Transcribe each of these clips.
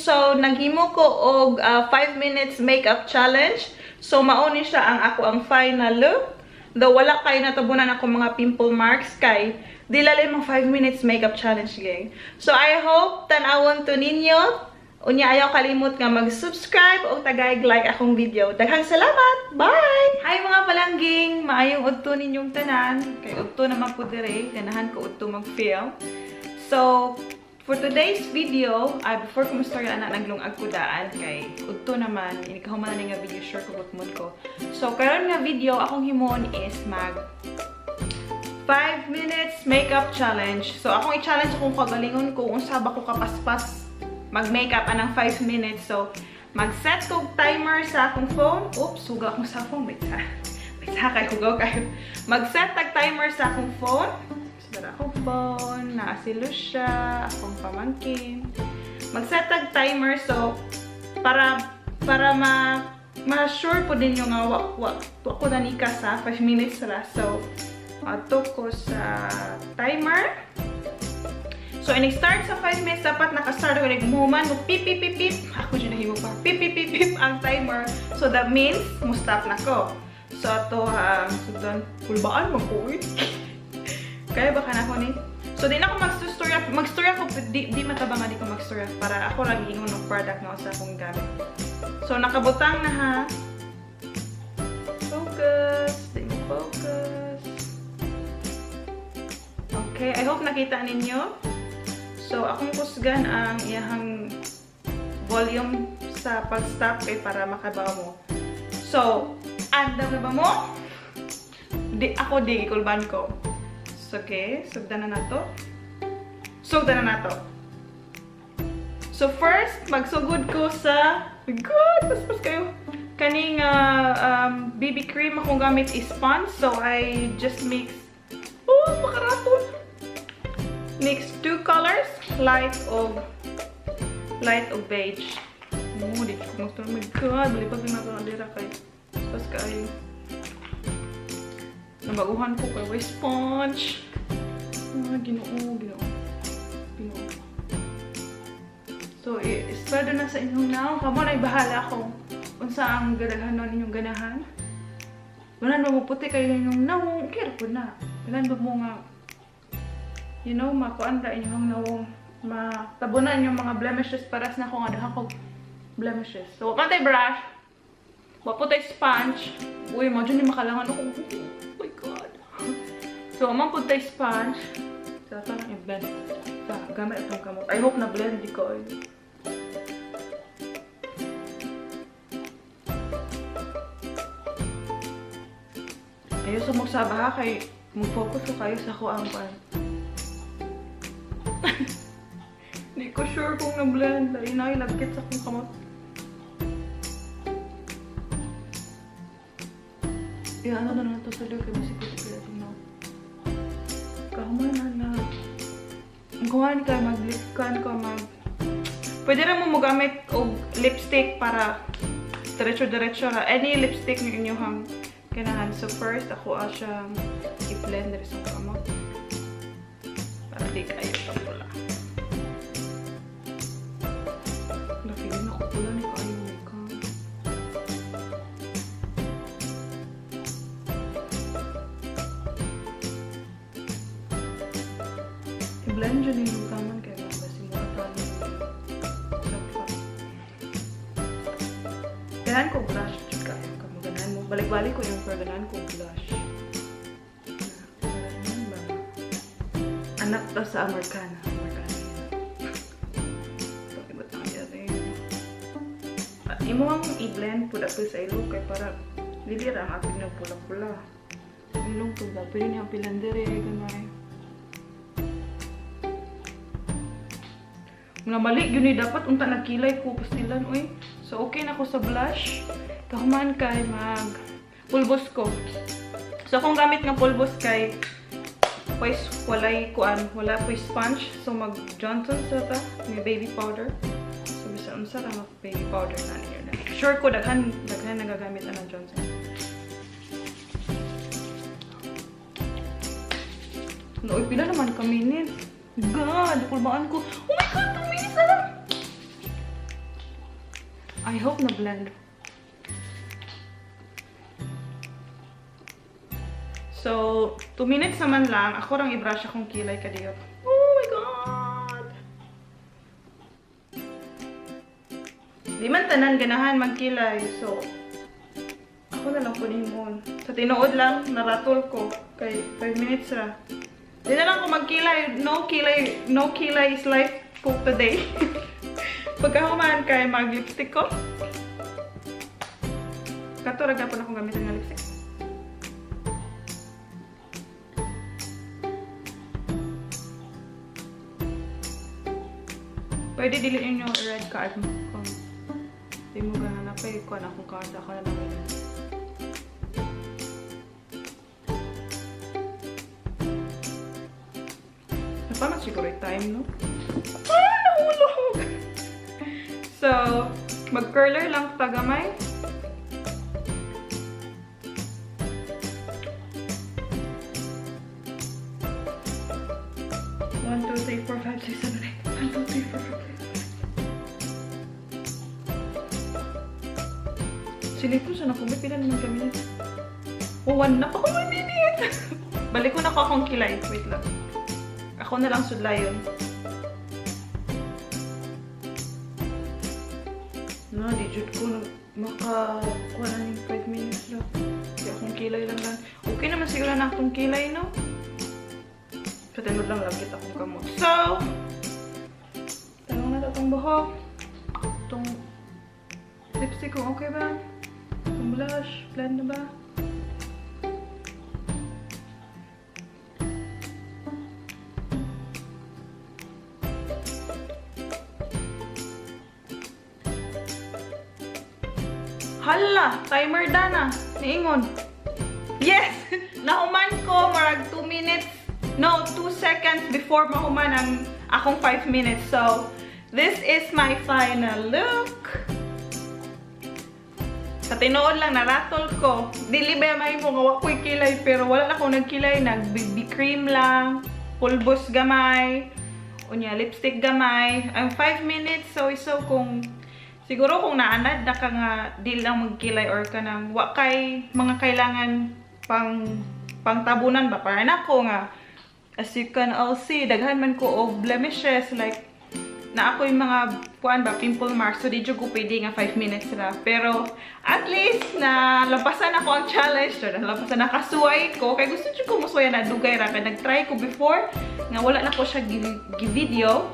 So, naghimo ko og 5 minutes makeup challenge. So, mauni siya ang final look. Though wala kay natabunan ako mga pimple marks kay dilali mga 5 minutes makeup challenge gang. So, I hope tanawon to ninyo. Unya ayaw kalimot nga mag-subscribe o tagay-like akong video. Daghang salamat! Bye! Hi mga palangging! Maayong udto ninyong tanan. Kay udto naman po dire. Ganahan ko udto mag-film. So, for today's video, before ko mastorya na naglungag ko daan, kay udto naman, inikahuman na nga video, sure ko butmod ko. So, karon nga video, akong himon is mag 5 minutes makeup challenge. So, akong i-challenge akong kagalingon ko kung saba ko kapaspas mag-makeup anang 5 minutes. So, mag-set ko timer sa akong phone. Oops, suga akong sa phone. Wait sa kay hugaw kayo. Mag-set tag timer sa akong phone. Sa akong phone, naasilo siya, akong pamangkin. Mag-set tag timer so para ma-sure po din yung ako na nika sa 5 minutes ra. So, ato ko sa timer. So, in-start sa 5 minutes, dapat nakastart ako nagmuhuman mo pip pip pip pip. Ako dyan nahimo pa. Pip pip pip pip ang timer. So, that means, mustap na ko. So, ato sudan, pulbaan mo ko eh. Kaya baka na ako ni. So, di na ako mag-storya ko, di matabang di ko mag-storya para ako lang ingon ng product na sa akong gamit. So, nakabutang na ha. Focus. Di mo focus. Okay, I hope nakita ninyo. So, akong kusgan ang iyahang volume sa pag-stop kay para makabaw mo. So, andam na ba mo? Ako di ikulban ko. So, okay, sugdan na nato. Sugdan na nato. So, first, magsugod ko sa... Oh my God! Paspas kayo. Kaning BB cream akong gamit is sponge. So, I just mix... Oh, makaraton! Mix 2 colors, light of beige. Oh, di ko gusto. Oh my God, balipag na ito na dira kay. Tapos kayo. Nabaguhan ko kay sponge. Ginoo. So, isprado na sa inyong now. Kamo na ibahala ko kung saan ganahan inyong ganahan. Wala na mo puti kayo inyong now. Okay, po na. Wala na mo nga you know, makuanda inyong nawong matabunan yung mga blemishes paras na kung adahan ko blemishes. So, wapantay brush, wapantay sponge. Uy, mo dyan yung makalangan ako. Oh my God. So, wapantay sponge. So, ito lang i-blend. So, gamit itong kamot. I hope na-blend di ko. Ayaw sumugsabaha kay mag-focus ko kayo sa kuang pan. Hindi ko sure kung na-blend. Dahil nakilagkit sa akong kamot. Ano na ito sa loob. Kaya masikot ito na. Kahuman na. Kuhan ka, mag-lipkan ka, Pwede rin mo magamit og lipstick para diretso-diretso na. Any lipstick na inyong kinahan. So first, ako siya i-blend rin sa kamot. Para di kayo ito pula. Napilin ako pula ni kayo ka. I-blend dyan yung kaman kaya mga simula tayo. Ganahan ko brush. Ganahan mo. Balik-balik ko yung ganahan ko blush. Anak to sa Amerikana. So, iba't ang yari. Imo ang i-blend pula po sa ilo kay para lilira ang apin ng pula-pula. Ilong pula. Pwede niya ang pilandere. Ganay. Mga mali, yun eh. Dapat unta nagkilay ko pastilan. Uy. So, okay na ako sa blush. Kahuman kay mag-pulbos ko. So, akong gamit ng pulbos kay pues wala po sponge. So, mag-Johnson sa ta. May baby powder. So, bisa unsa ra mag-baby powder na niya. Sure ko, daghan nagagamit na ng Johnson. Uy, pila naman ka minutes. God, pulbaan ko. Oh my God, 2 minutes na lang! I hope na blend. So, 2 minutes naman lang. Ako rang i-brush akong kilay kadiyot. Oh my God! Di man tanan ganahan magkilay. So, ako na lang kunin mo. Sa tinuod lang, naratol ko. Kay 5 minutes ra. Di na lang ko magkilay. No kilay is life cook today. Pagkahuman kay mag-lipstick ko. Kato raga po na akong gamitin ng lipstick. Pwede diliin yung red card mo. Kung di mo ganun na pay ko na akong card. Ako na lang yun. Napamat siguro yung time, no? Ah! Nahulog! So, mag-curler lang tagamay. One, two, three, four, five, six, seven, eight. 1, 2, 3, 4, 5. Silipon siya na kung may pila naman kami nito. Oh, 1 na pa ko 1 minute! Balik ko na ko akong kilay. Wait lang. Ako na lang sudlayon. No, di jud ko makakuha na ng 5 minutes lang. Di akong kilay lang lang. Okay naman siguro na akong kilay, no? Katinod lang lang kita akong kamot. So, tanong na itong buhok. Itong lipstick ko, okay ba? Itong blush, blend na ba? Hala! Timer na. Niingon. Yes! Nahuman ko. Marag 2 minutes. No, 2 seconds before mahuman ang akong 5 minutes. So, this is my final look. Sa tinuod lang, naratol ko. Dili ba may mo nga wakoy kilay. Pero wala na akong nagkilay. Nag-BB cream lang. Pulbos gamay. Unya, lipstick gamay. Ang 5 minutes. So kung siguro kung naanad na ka nga di lang magkilay or ka nang wakay mga kailangan pang tabunan ba para na ko nga as you can all see daghan man ko og blemishes like na ako yung mga kuan ba pimple marks so di jud ko pwede nga 5 minutes ra pero at least na lampasan ako ang challenge so lampasan na kasuway ko kay gusto jud ko musuya na dugay ra kay nag-try ko before nga wala na ko siya gi-video.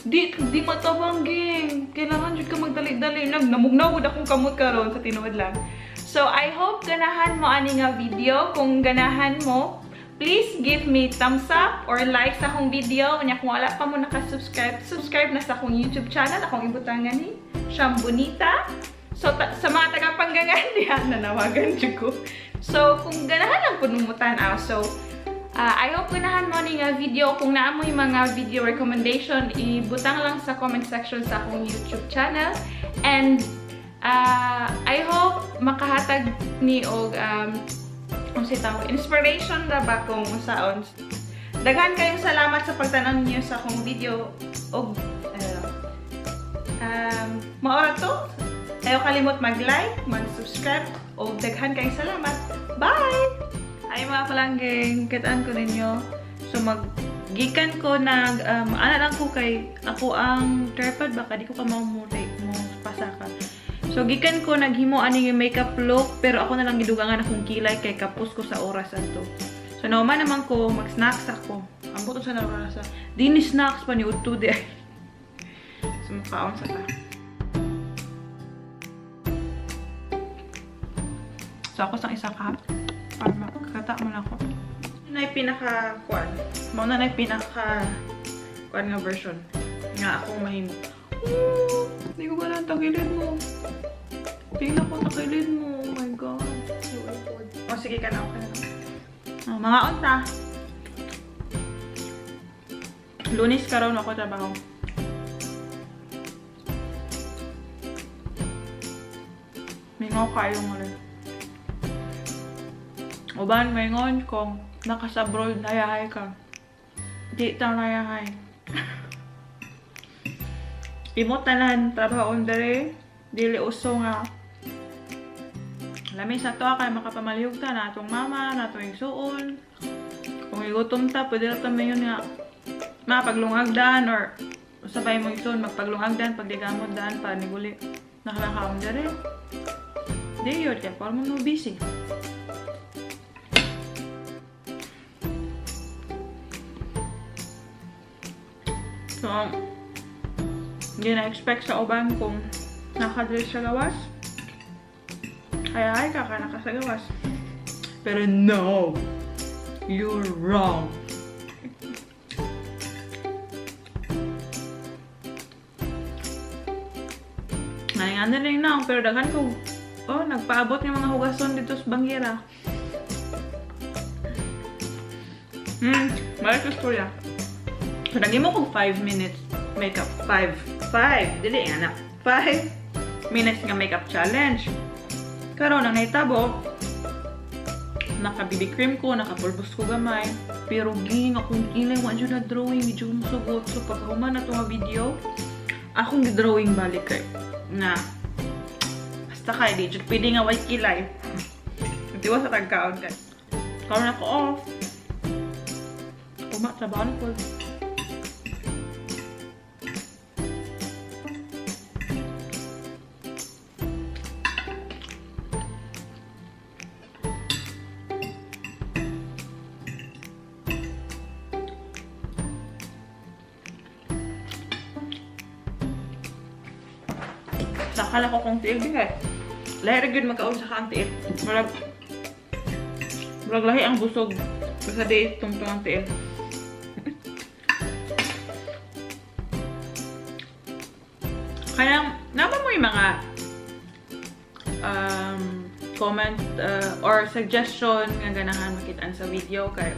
Di matabanging. Kailangan dyan ka magdali-dali. Namugnaw akong kamot karon sa tinuod lang. So, I hope ganahan mo ani nga video. Kung ganahan mo, please give me thumbs up or like sa akong video. Kanya kung wala pa mo nakasubscribe, subscribe na sa akong YouTube channel. Akong ibutangan ni Chum Bonita. So, sa mga taga-panggangan diyan, nanawagan dyan ko. So, kung ganahan lang po numutan so, I hope ganahan mo ni nga video. Kung naamoy mga video recommendation, ibutang lang sa comment section sa akong YouTube channel. And I hope makahatag ni og inspiration ra ba kung saon. Daghan kayong salamat sa pagtan-aw niyo sa akong video og maora to. Ayaw kalimot mag-like, mag-subscribe og daghan kayong salamat. Bye! Ay mga palanggeng, kitaan ko ninyo. So gikan ko nag ana lang ko kay ako ang tripod baka di ko ka mo pasaka. So gikan ko naghimo ani yung makeup look pero ako na lang gidugangan akong kilay kay kapos ko sa oras ato. So nauman naman ko mag-snacks ako. Ang buto sa narasa. Dini snacks pa ni udto di. So makaon sa ta. So ako sang isa ka para makakata mo na ako. Yun na yung pinaka-kuan. Mauna na yung pinaka-kuan nga version. Nga akong mahimo. Hindi ko ba lang takilid mo. Tingnan ko takilid mo. Oh my God. O sige ka na. Okay na. Mga unta. Lunis karon ako trabaho. May mga kayong ulit. Uban, maingon kung nakasabroad nayahay ka. Di ta nayahay. Imot tanan trabaho dere dili uso nga lamis na to kay makapamalihog ta na atong mama, na atong igsuon. Kung igutom ta, pwede na ta mayon nga mapaglungagdan or sabay mo igsuon magpaglungagdan pagdigamod daan pa niguli nakalakaon dere. Di yun kaya para mo busy. So, hindi na-expect sa uban kung nakadress sa gawas. Kaya ay kakanaka sa gawas. Pero no! You're wrong! Nalingan na rin na, pero daghan ko. Oh, nagpaabot ng mga hugason dito sa bangira. Balik sa storya. So, naging mo kong 5 minutes makeup. 5. Dili nga na. 5 minutes nga makeup challenge. Karon ang naitabo, naka-BB cream ko, naka-pulbos ko gamay. Pero ging akong ilay, wala dyan na drawing, medyo musugot. So, pagkahuman na itong video, akong drawing balik kay na basta kay di dyan pwede nga white kilay. Nagtiwa sa tagkaon kay. Karon ako off. Trabaho na po. Sakala ko kung tiil din eh. Lahi rin magkaon sa kang tiil. Murag lahi ang busog. Basta di tungtong ang tiil. Kaya, naman mo yung mga comment or suggestion nga ganahan makitaan sa video kay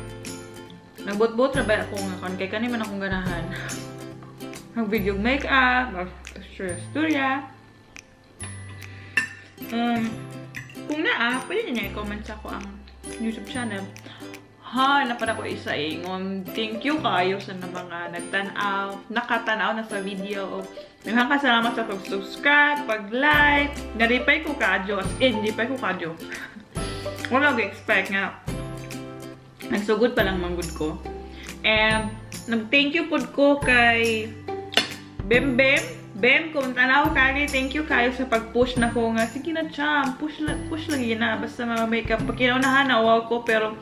nagbut-but na ba ako nga kay kaniman akong ganahan mag video makeup or storya. Kung naa, pwede niya i-comment sa ako ang YouTube channel. Ha, napad ako isa ingon. Thank you kayo sa mga nakatanaw na sa video. Naghan ka salamat sa pag-subscribe, pag-like. Naripay ko kadyo. As in, naripay ko kadyo. Wala ko expect nga. Nagsugod pa lang manggod ko. And, nag-thank you po ko kay Bem, kung tanaw kagi, thank you kayo sa pag-push na ko nga. Sige na, Chum, push lang yun na. Basta mga makeup. Pag kinaunahan, nawaw ko, pero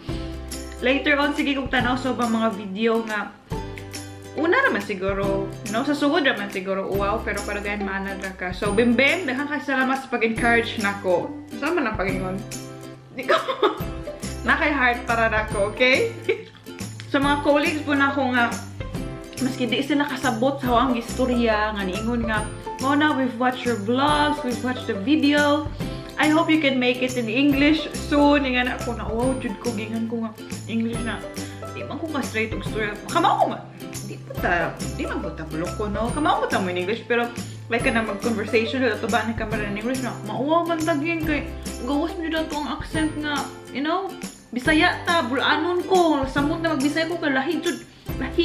later on, sige kong tanaw sa mga video nga. Una naman siguro, sa sugod naman siguro, wow, pero paragayan maanad ka. So, Bem, daghang ka salamat sa pag-encourage na ko. Saan man ang pag-ingon? Di ko, nakay heart para na ko, okay? Sa mga colleagues po na ako nga, maski di sila kasabot sa hawang istorya, nga niingon nga, Mona, we've watched your vlogs, we've watched the video. I hope you can make it in English soon. Nga na ako na, wow, jud ko, gingan ko nga English na. Di man ko ka-straight og story. Kamao ko man. Di man ko bulok ko, no? Kamao ko mo in English, pero like ka na mag-conversation na ito ba na kamera in English na, mauwa man tagin kay, gawas mo dito ang accent nga, Bisaya ta, bulanon ko. Samot na magbisaya ko, lahi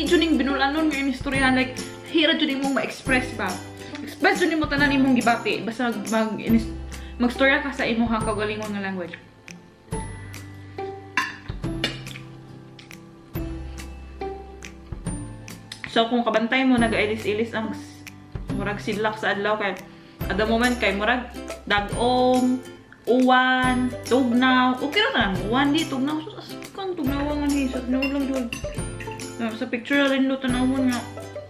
jud ning binulanon nga yung istoryahan. Like, hira jud imong ma-express ba? Express jud mo tanan imong gibati. Basta mag-storya ka sa imong kagalingon nga language. So, kung kabantay mo, nag-ilis-ilis ang murag sidlak sa adlaw kay at the moment kay murag dagom, uwan, tugnaw. Okay na ka, uwan di, tugnaw. Kang tugnaw ang hisat, nawag lang jud. Sa picture rin lo tanawon nga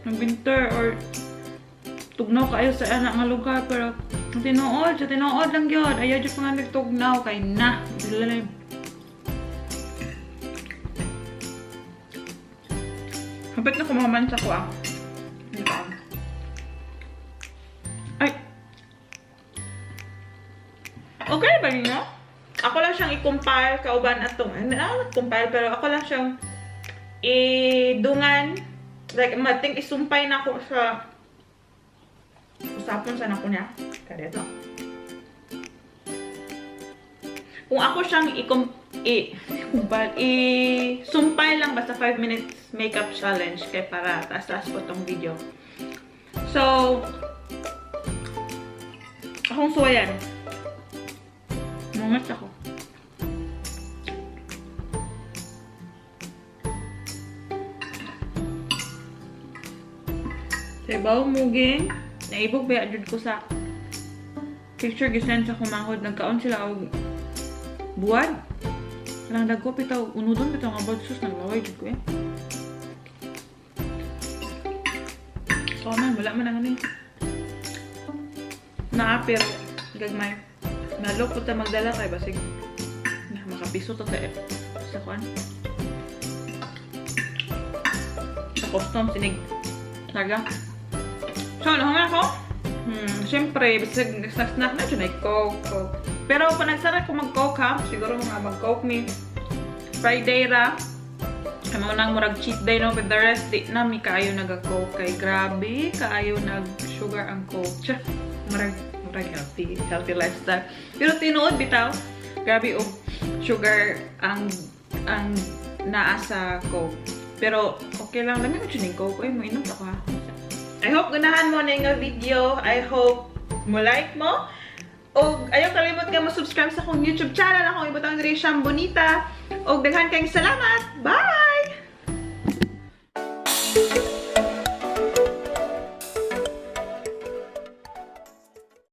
ng winter or tugnaw kayo sa anak nga lugar, pero sa tinuod lang yun. Ayaw dyan pa nga nagtugnaw kay na. Dilalim. Kapit na kumaman sa ko ah. Ay! Okay ba niyo? Ako lang siyang i-compile kauban atong. Hindi na compile, pero ako lang siyang i-dungan. Like, mating isumpay na ako sa usapon sa nako niya. Kaya ito. Kung ako siyang sumpay lang basta 5 minutes makeup challenge kaya para taas-taas po tong video. So, ako akong suwayan. Mungat ako. Sa ibaw muging, naibog ba adjud ko sa picture gisend sa kumahod. Nagkaon sila og buwan. Lang dagko pitaw, unudon bitaw nga balsus naglaway jud ko eh. So man, wala man ang ano. Naapir, gagmay. Nalok po ta magdala kay basig. Makapiso to sa sa kuan. Sa custom sinig. Taga. So, ano nga ako? Siyempre, basig snack na dyan ay Coke. Pero kung nagsara ko mag-Coke ha, siguro mga mag-Coke ni Friday ra. Kamo nang murag cheat day no, with the rest di na mi kaayo nag-Coke kay grabe, kaayo nag-sugar ang Coke. Tsa, murag healthy lifestyle. Pero tinuod bitaw, grabe og sugar ang naa sa Coke. Pero okay lang, dami ko chuning Coke. Ay, mo inom ako ha. I hope ganahan mo na yung video. I hope mo like mo. O ayaw kalimot ka mo subscribe sa akong YouTube channel. Akong ibutang diri Chum Bonita. O daghan kayong salamat. Bye!